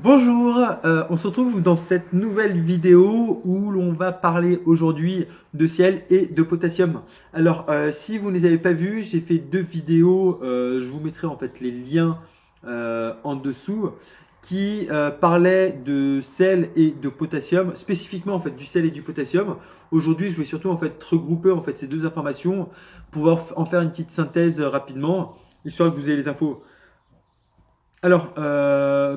Bonjour, on se retrouve dans cette nouvelle vidéo où l'on va parler aujourd'hui de ciel et de potassium. Alors, si vous ne les avez pas vues, j'ai fait deux vidéos, je vous mettrai en fait les liens en dessous, qui parlaient de sel et de potassium, spécifiquement en fait du sel et du potassium. Aujourd'hui, je vais surtout en fait regrouper en fait ces deux informations, pouvoir en faire une petite synthèse rapidement, histoire que vous ayez les infos. Alors,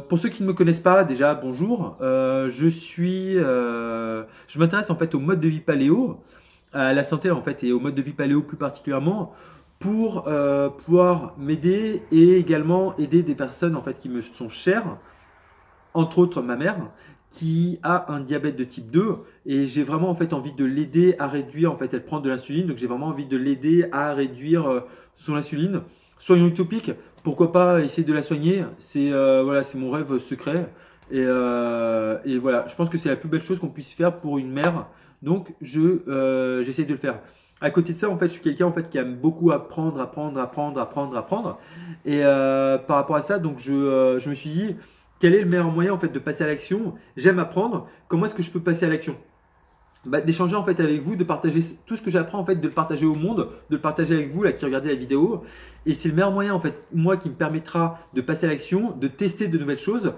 pour ceux qui ne me connaissent pas, déjà, bonjour. Je m'intéresse en fait au mode de vie paléo, à la santé en fait, et au mode de vie paléo plus particulièrement, pour pouvoir m'aider et également aider des personnes en fait qui me sont chères, entre autres ma mère, qui a un diabète de type 2, et j'ai vraiment en fait envie de l'aider à réduire. En fait, elle prend de l'insuline, donc j'ai vraiment envie de l'aider à réduire son insuline. Soyons utopiques, pourquoi pas essayer de la soigner. C'est voilà, c'est mon rêve secret. Et voilà, je pense que c'est la plus belle chose qu'on puisse faire pour une mère. Donc j'essaie de le faire. À côté de ça, en fait, je suis quelqu'un en fait qui aime beaucoup apprendre, apprendre, apprendre, apprendre, apprendre. Et par rapport à ça, donc je me suis dit, quel est le meilleur moyen en fait de passer à l'action? J'aime apprendre. Comment est-ce que je peux passer à l'action? D'échanger en fait avec vous, de partager tout ce que j'apprends en fait, de le partager au monde, de le partager avec vous là qui regardez la vidéo. Et c'est le meilleur moyen en fait, moi qui me permettra de passer à l'action, de tester de nouvelles choses,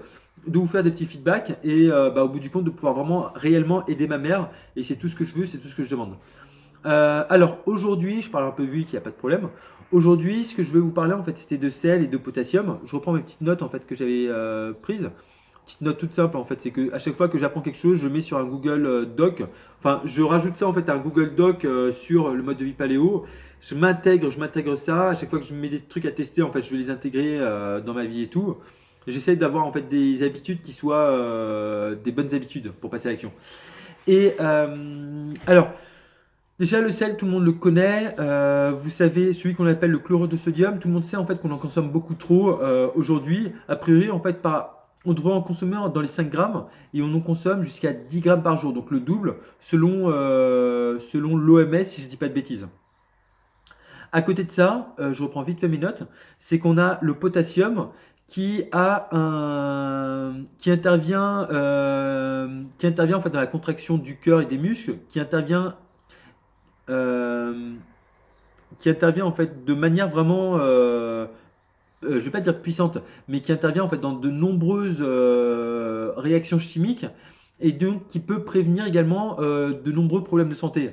de vous faire des petits feedbacks et au bout du compte de pouvoir vraiment réellement aider ma mère. Et c'est tout ce que je veux, c'est tout ce que je demande. Alors aujourd'hui, je parle un peu vite, il n'y a pas de problème. Aujourd'hui, ce que je vais vous parler en fait, c'était de sel et de potassium. Je reprends mes petites notes en fait que j'avais prises. Petite note toute simple en fait, c'est que à chaque fois que j'apprends quelque chose, je mets sur un Google Doc. Enfin, je rajoute ça en fait à un Google Doc sur le mode de vie paléo. Je m'intègre ça. À chaque fois que je mets des trucs à tester, en fait, je vais les intégrer dans ma vie et tout. J'essaie d'avoir en fait des habitudes qui soient des bonnes habitudes pour passer à l'action. Et alors, déjà, le sel, tout le monde le connaît. Vous savez, celui qu'on appelle le chlorure de sodium, tout le monde sait en fait qu'on en consomme beaucoup trop aujourd'hui. A priori, en fait, on devrait en consommer dans les 5 grammes et on en consomme jusqu'à 10 grammes par jour, donc le double selon l'OMS, si je ne dis pas de bêtises. À côté de ça, je reprends vite fait mes notes, c'est qu'on a le potassium qui intervient en fait dans la contraction du cœur et des muscles, euh, qui intervient en fait de manière vraiment, je vais pas dire puissante, mais qui intervient en fait dans de nombreuses réactions chimiques et donc qui peut prévenir également de nombreux problèmes de santé.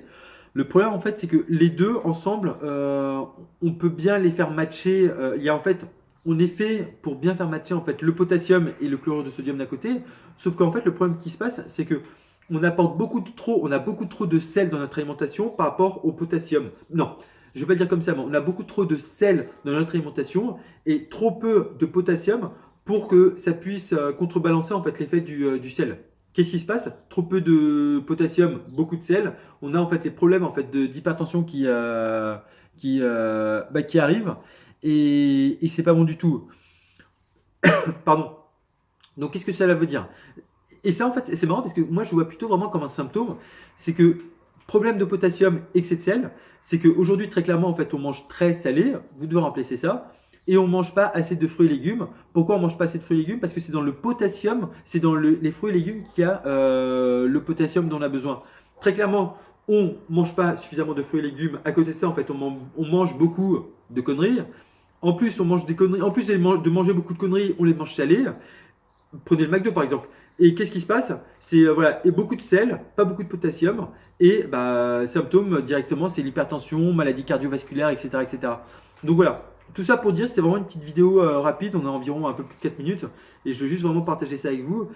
Le problème en fait, c'est que les deux ensemble, on peut bien les faire matcher. Il y a en fait, on est fait pour bien faire matcher en fait le potassium et le chlorure de sodium d'un côté. Sauf qu'en fait, le problème qui se passe, c'est que on a beaucoup trop de sel dans notre alimentation par rapport au potassium. Non, je vais pas le dire comme ça, mais on a beaucoup trop de sel dans notre alimentation et trop peu de potassium pour que ça puisse contrebalancer en fait l'effet du sel. Qu'est-ce qui se passe? Trop peu de potassium, beaucoup de sel. On a en fait les problèmes en fait d'hypertension qui arrivent et c'est pas bon du tout. Pardon. Donc qu'est-ce que cela veut dire? Et ça, en fait, c'est marrant parce que moi, je vois plutôt vraiment comme un symptôme. C'est que problème de potassium, excès de sel, c'est qu'aujourd'hui, très clairement, en fait, on mange très salé. Vous devez remplacer ça. Et on ne mange pas assez de fruits et légumes. Pourquoi on ne mange pas assez de fruits et légumes? Parce que c'est dans le potassium, c'est dans les fruits et légumes qu'il y a le potassium dont on a besoin. Très clairement, on ne mange pas suffisamment de fruits et légumes. À côté de ça, en fait, on mange beaucoup de conneries. En plus, on mange des conneries. En plus de manger beaucoup de conneries, on les mange salées. Prenez le McDo par exemple. Et qu'est-ce qui se passe? C'est voilà, et beaucoup de sel, pas beaucoup de potassium, et symptômes directement, c'est l'hypertension, maladie cardiovasculaire, etc., etc. Donc voilà, tout ça pour dire, c'était vraiment une petite vidéo rapide, on a environ un peu plus de 4 minutes, et je veux juste vraiment partager ça avec vous.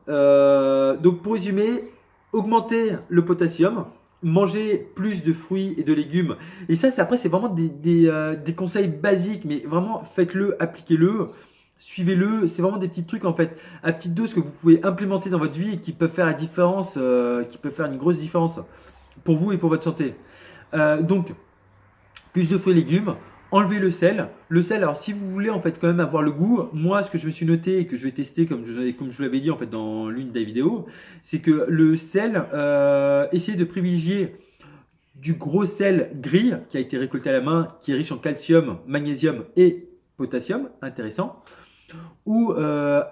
Donc pour résumer, augmenter le potassium, manger plus de fruits et de légumes, et ça, après, c'est vraiment des conseils basiques, mais vraiment faites-le, appliquez-le. Suivez-le, c'est vraiment des petits trucs en fait, à petite dose que vous pouvez implémenter dans votre vie et qui peuvent faire la différence, qui peuvent faire une grosse différence pour vous et pour votre santé. Donc, plus de fruits et légumes, enlevez le sel. Le sel, alors si vous voulez en fait quand même avoir le goût, moi ce que je me suis noté et que je vais tester comme je vous l'avais dit en fait dans l'une des vidéos, c'est que le sel, essayez de privilégier du gros sel gris qui a été récolté à la main, qui est riche en calcium, magnésium et potassium, intéressant. Ou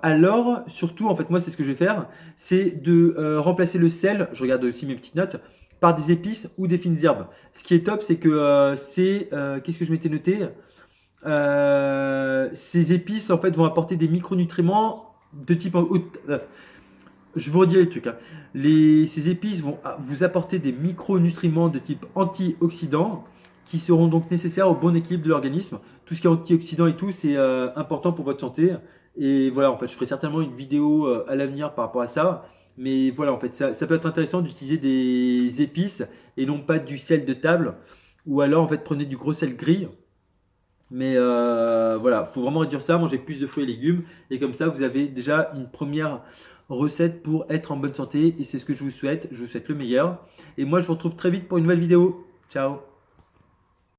alors, surtout, en fait, moi, c'est ce que je vais faire, c'est de remplacer le sel, je regarde aussi mes petites notes, par des épices ou des fines herbes. Ce qui est top, c'est que qu'est-ce que je m'étais noté? Ces épices, en fait, vont apporter des micronutriments de type... je vous redis les trucs, hein. Ces épices vont vous apporter des micronutriments de type antioxydant qui seront donc nécessaires au bon équilibre de l'organisme. Tout ce qui est antioxydant et tout, c'est important pour votre santé. Et voilà, en fait, je ferai certainement une vidéo à l'avenir par rapport à ça. Mais voilà, en fait, ça peut être intéressant d'utiliser des épices et non pas du sel de table. Ou alors, en fait, prenez du gros sel gris. Mais voilà, il faut vraiment réduire ça, manger plus de fruits et légumes. Et comme ça, vous avez déjà une première recette pour être en bonne santé. Et c'est ce que je vous souhaite. Je vous souhaite le meilleur. Et moi, je vous retrouve très vite pour une nouvelle vidéo. Ciao!